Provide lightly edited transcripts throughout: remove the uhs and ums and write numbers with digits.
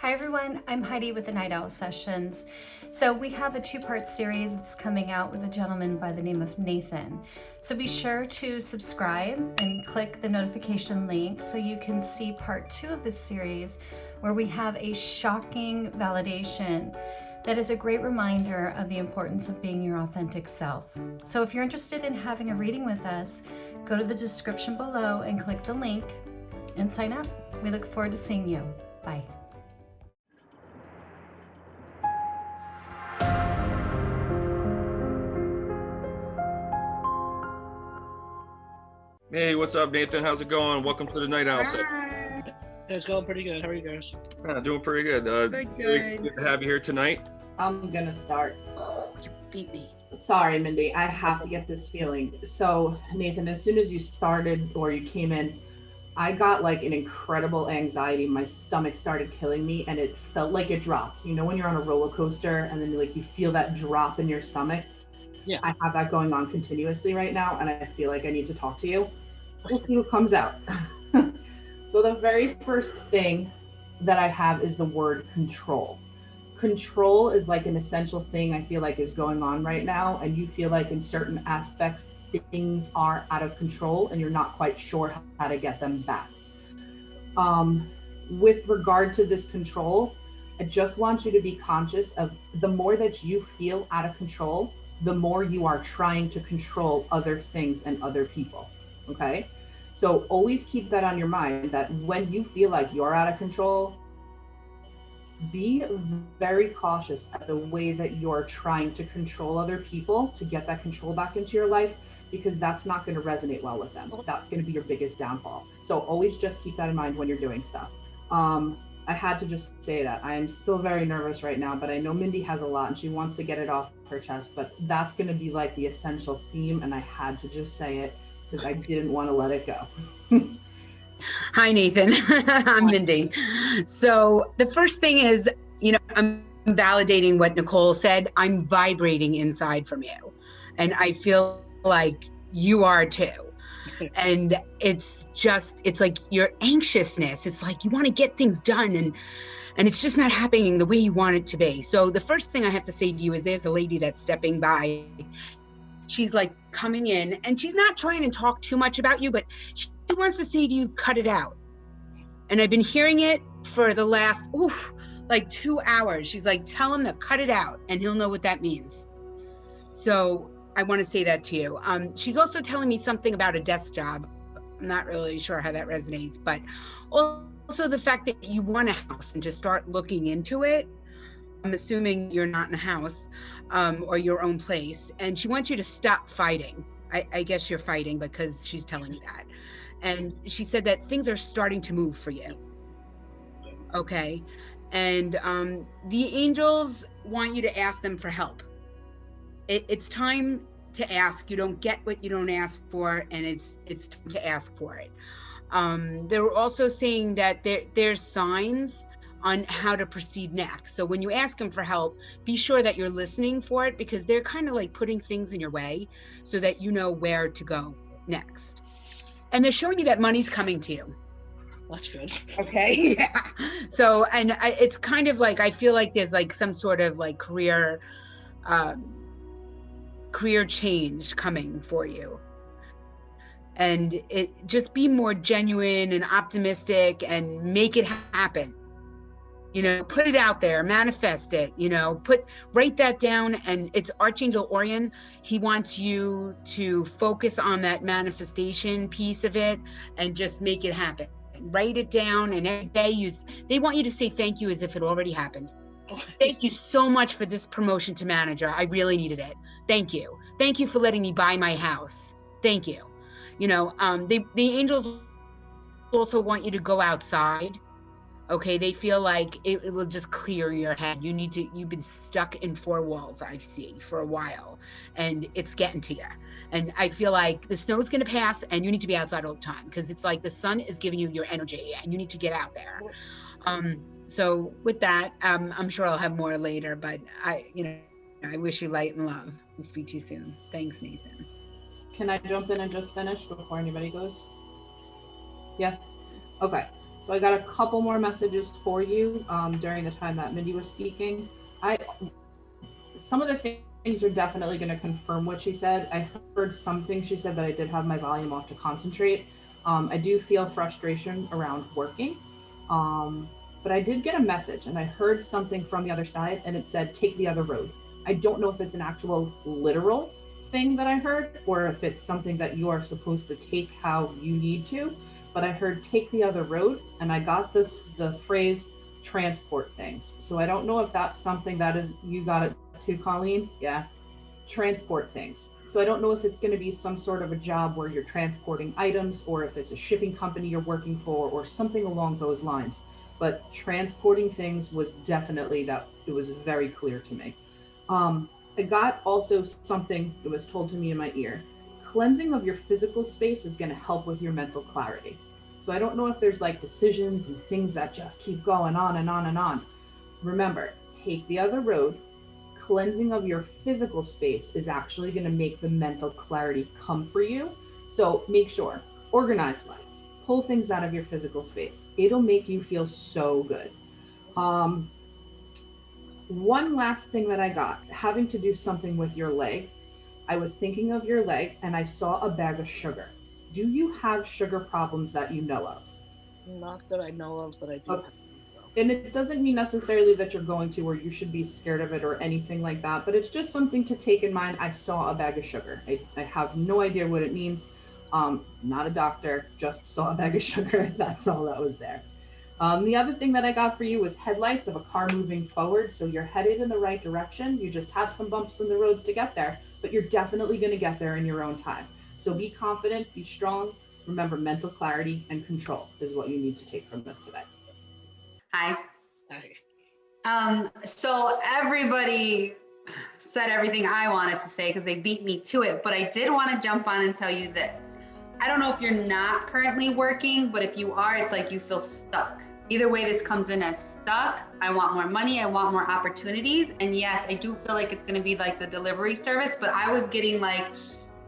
Hi everyone, I'm Heidi with the Night Owl Sessions. So we have a two-part series that's coming out with a gentleman by the name of Nathen. So be sure to subscribe and click the notification link so you can see part 2 of this series, where we have a shocking validation that is a great reminder of the importance of being your authentic self. So if you're interested in having a reading with us, go to the description below and click the link and sign up. We look forward to seeing you. Bye. Hey, what's up, Nathan? How's it going? Welcome to the Night Owl Session. It's going pretty good. How are you guys? Doing pretty good. Pretty Really good. good to have you here tonight. I'm gonna start. Oh, you beat me. Sorry, Mindy, I have to get this feeling. So, Nathan, as soon as you started or you came in, I got like an incredible anxiety. My stomach started killing me and it felt like it dropped. You know when you're on a roller coaster and then like you feel that drop in your stomach? Yeah. I have that going on continuously right now and I feel like I need to talk to you. We'll see what comes out. So the very first thing that I have is the word control. Control is like an essential thing I feel like is going on right now, and you feel like in certain aspects things are out of control and you're not quite sure how to get them back. With regard to this control, I just want you to be conscious of the more that you feel out of control, the more you are trying to control other things and other people. Okay? So always keep that on your mind, that when you feel like you're out of control, be very cautious at the way that you're trying to control other people to get that control back into your life, because that's not going to resonate well with them. That's going to be your biggest downfall. So always just keep that in mind when you're doing stuff. I had to just say that. I am still very nervous right now, but I know Mindy has a lot and she wants to get it off her chest, but that's going to be like the essential theme, and I had to just say it because I didn't want to let it go. Hi, Nathan. I'm Mindy. So the first thing is, I'm validating what Nikkol said. I'm vibrating inside from you. And I feel like you are too. And it's like your anxiousness. It's like you want to get things done and it's just not happening the way you want it to be. So the first thing I have to say to you is there's a lady that's stepping by. She's like coming in and she's not trying to talk too much about you, but she wants to say to you, cut it out. And I've been hearing it for the last, 2 hours. She's like, tell him to cut it out and he'll know what that means. So I want to say that to you. She's also telling me something about a desk job. I'm not really sure how that resonates, but also the fact that you want a house and to start looking into it. I'm assuming you're not in a house or your own place. And she wants you to stop fighting. I guess you're fighting because she's telling me that. And she said that things are starting to move for you. Okay. And the angels want you to ask them for help. It's time to ask. You don't get what you don't ask for, and it's time to ask for it. They were also saying that there's signs on how to proceed next. So when you ask them for help, be sure that you're listening for it, because they're kind of like putting things in your way so that you know where to go next. And they're showing you that money's coming to you. That's good. Okay. Yeah. So, and it's kind of like, I feel like there's like some sort of like career change coming for you. And it just be more genuine and optimistic and make it happen. Put it out there, manifest it, write that down. And it's Archangel Orion. He wants you to focus on that manifestation piece of it and just make it happen. Write it down, and every day they want you to say thank you as if it already happened. Thank you so much for this promotion to manager. I really needed it. Thank you. Thank you for letting me buy my house. Thank you. The angels also want you to go outside. Okay, they feel like it will just clear your head. You've been stuck in 4 walls, I see, for a while, and it's getting to you. And I feel like the snow's going to pass and you need to be outside all the time, because it's like the sun is giving you your energy and you need to get out there. So with that, I'm sure I'll have more later, but I wish you light and love. I'll speak to you soon. Thanks, Nathan. Can I jump in and just finish before anybody goes? Yeah? Okay. So I got a couple more messages for you during the time that Mindy was speaking. Some of the things are definitely going to confirm what she said. I heard some things she said, but I did have my volume off to concentrate. I do feel frustration around working, but I did get a message and I heard something from the other side and it said, take the other road. I don't know if it's an actual literal thing that I heard or if it's something that you are supposed to take how you need to, but I heard take the other road, and I got the phrase transport things. So I don't know if that's something that is, you got it too, Colleen? Yeah, transport things. So I don't know if it's going to be some sort of a job where you're transporting items, or if it's a shipping company you're working for, or something along those lines. But transporting things was definitely, that it was very clear to me. I got also something that was told to me in my ear. Cleansing of your physical space is going to help with your mental clarity. So I don't know if there's like decisions and things that just keep going on and on and on. Remember, take the other road. Cleansing of your physical space is actually going to make the mental clarity come for you. So make sure, organize life, pull things out of your physical space. It'll make you feel so good. One last thing that I got, having to do something with your leg. I was thinking of your leg and I saw a bag of sugar. Do you have sugar problems that you know of? Not that I know of, but I do. Okay. And it doesn't mean necessarily that you're going to, or you should be scared of it or anything like that, but it's just something to take in mind. I saw a bag of sugar. I have no idea what it means. Not a doctor, just saw a bag of sugar. That's all that was there. The other thing that I got for you was headlights of a car moving forward. So you're headed in the right direction. You just have some bumps in the roads to get there, but you're definitely going to get there in your own time. So be confident, be strong. Remember, mental clarity and control is what you need to take from this today. Hi. Hi. So everybody said everything I wanted to say because they beat me to it, but I did want to jump on and tell you this. I don't know if you're not currently working, but if you are, it's like you feel stuck. Either way, this comes in as stuck. I want more money. I want more opportunities. And yes, I do feel like it's going to be like the delivery service, but I was getting like,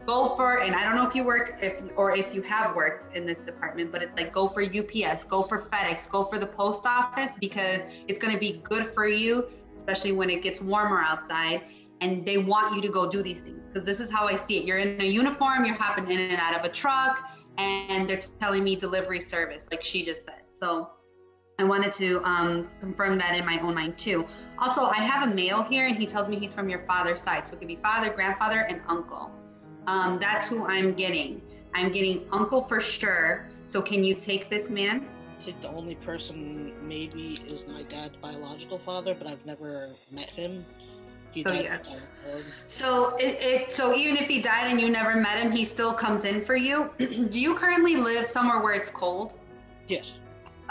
go for, and I don't know if you work, if you have worked in this department, but it's like, go for UPS, go for FedEx, go for the post office, because it's going to be good for you, especially when it gets warmer outside. And they want you to go do these things, because this is how I see it. You're in a uniform, you're hopping in and out of a truck, and they're telling me delivery service, like she just said. So I wanted to confirm that in my own mind too. Also, I have a male here, and he tells me he's from your father's side. So it could be father, grandfather, and uncle. That's who I'm getting. I'm getting uncle for sure. So can you take this man? I think the only person maybe is my dad's biological father, but I've never met him. He So died yeah. of So even if he died and you never met him, he still comes in for you. Do you currently live somewhere where it's cold? Yes.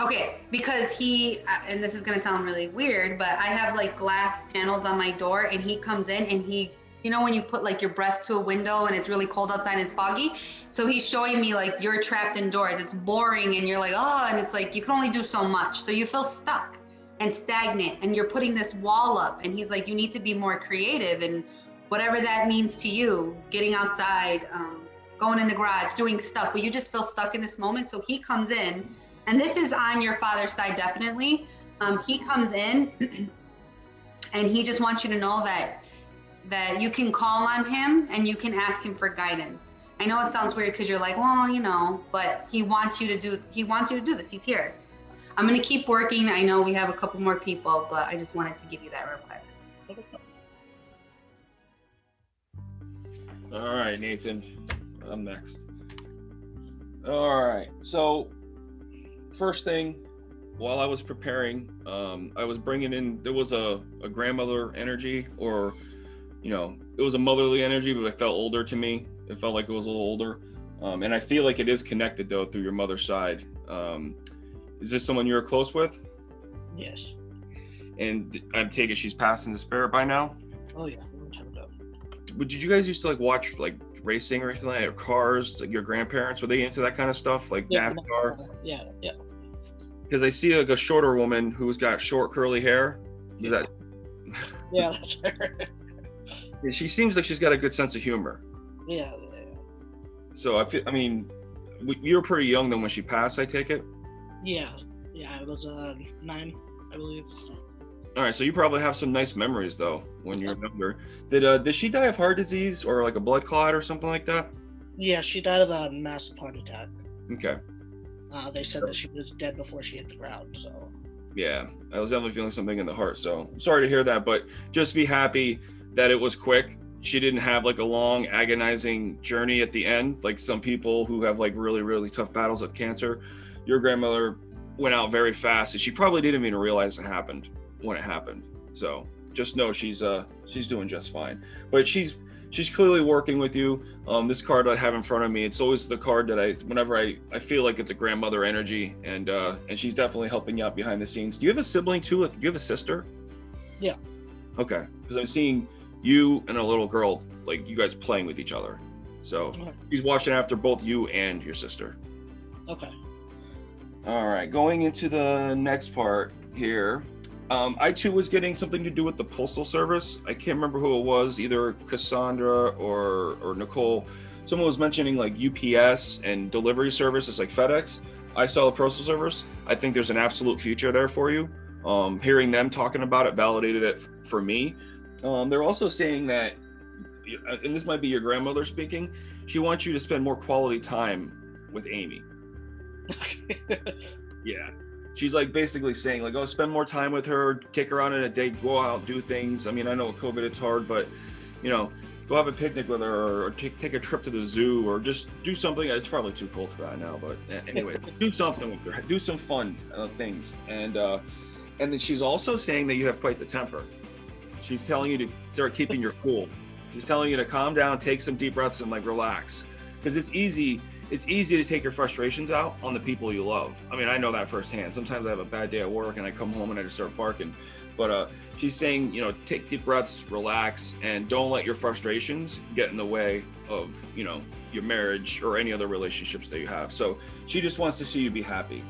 Okay, because he, and this is gonna sound really weird, but I have like glass panels on my door, and he comes in and he, you know when you put like your breath to a window and it's really cold outside and it's foggy? So he's showing me like you're trapped indoors, it's boring, and you're like, oh, and it's like you can only do so much. So you feel stuck and stagnant, and you're putting this wall up, and he's like, you need to be more creative, and whatever that means to you, getting outside, going in the garage, doing stuff, but you just feel stuck in this moment. So he comes in, and this is on your father's side, definitely. He comes in and he just wants you to know that you can call on him and you can ask him for guidance. I know it sounds weird because you're like, well, you know, but he wants you to do this. He's here. I'm going to keep working. I know we have a couple more people, but I just wanted to give you that real quick. All right, Nathan, I'm next. All right, so first thing, while I was preparing, I was bringing in, there was a grandmother energy, or, you know, it was a motherly energy, but it felt older to me. It felt like it was a little older. And I feel like it is connected though through your mother's side. Is this someone you're close with? Yes. And I take it she's passed into spirit by now? Oh yeah, a long time ago. Did you guys used to like watch like racing or anything like that, or cars? Like your grandparents, were they into that kind of stuff, like Yeah, NASCAR? Yeah. Because I see like a shorter woman who's got short curly hair. Is that? Yeah, that's her. She seems like she's got a good sense of humor. Yeah. So I mean, you were pretty young then when she passed, I take it? Yeah. Yeah, it was 9, I believe. All right, so you probably have some nice memories though when you're younger. Did she die of heart disease or like a blood clot or something like that? Yeah, she died of a massive heart attack. Okay. They said that she was dead before she hit the ground. So. Yeah, I was definitely feeling something in the heart. So I'm sorry to hear that, but just be happy that it was quick. She didn't have like a long agonizing journey at the end, like some people who have like really, really tough battles with cancer. Your grandmother went out very fast, and she probably didn't even realize it happened when it happened. So just know she's doing just fine. But she's clearly working with you. This card I have in front of me, it's always the card that whenever I feel like it's a grandmother energy, and she's definitely helping you out behind the scenes. Do you have a sibling too? Like, do you have a sister? Yeah. Okay, because I'm seeing you and a little girl, like you guys playing with each other. So Okay. she's watching after both you and your sister. Okay. All right, going into the next part here. I too was getting something to do with the postal service. I can't remember who it was, either Cassandra or Nikkol. Someone was mentioning like UPS and delivery services like FedEx. I saw the postal service. I think there's an absolute future there for you. Hearing them talking about it validated it for me. They're also saying that, and this might be your grandmother speaking, she wants you to spend more quality time with Amy. Yeah. She's like basically saying like, oh, spend more time with her, take her out on a date, go out, do things. I mean, I know with COVID it's hard, but you know, go have a picnic with her, or take a trip to the zoo, or just do something. It's probably too cold for that now, but anyway, do something with her, do some fun things. And then she's also saying that you have quite the temper. She's telling you to start keeping your cool. She's telling you to calm down, take some deep breaths, and like relax, because it's easy to take your frustrations out on the people you love. I mean, I know that firsthand. Sometimes I have a bad day at work and I come home and I just start barking. But she's saying, you know, take deep breaths, relax, and don't let your frustrations get in the way of, you know, your marriage or any other relationships that you have. So she just wants to see you be happy.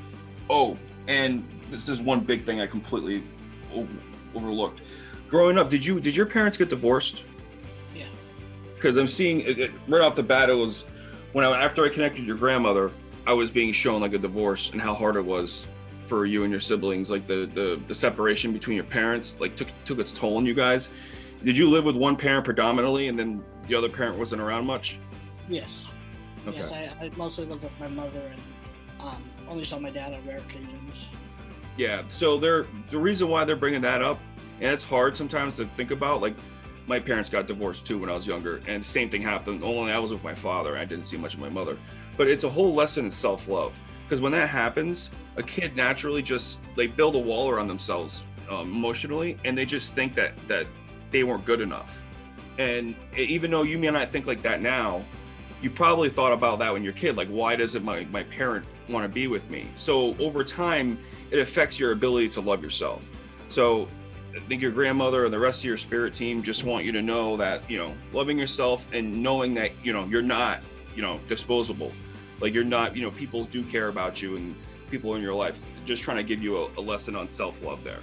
Oh, and this is one big thing I completely overlooked. Growing up, did your parents get divorced? Yeah. Because I'm seeing it right off the bat, it was after I connected your grandmother, I was being shown like a divorce and how hard it was for you and your siblings, like the separation between your parents, like took its toll on you guys. Did you live with one parent predominantly, and then the other parent wasn't around much? Yes. Okay. Yes, I mostly lived with my mother and only saw my dad on rare occasions. Yeah. So the reason why they're bringing that up, and it's hard sometimes to think about, like, my parents got divorced too when I was younger, and the same thing happened, only I was with my father and I didn't see much of my mother. But it's a whole lesson in self-love, because when that happens, a kid naturally just, they build a wall around themselves emotionally, and they just think that they weren't good enough. And even though you may not think like that now, you probably thought about that when you're a kid, like, why doesn't my parent want to be with me? So over time, it affects your ability to love yourself. So I think your grandmother and the rest of your spirit team just want you to know that, you know, loving yourself and knowing that, you know, you're not, you know, disposable. Like, you're not, you know, people do care about you and people in your life, just trying to give you a lesson on self-love there.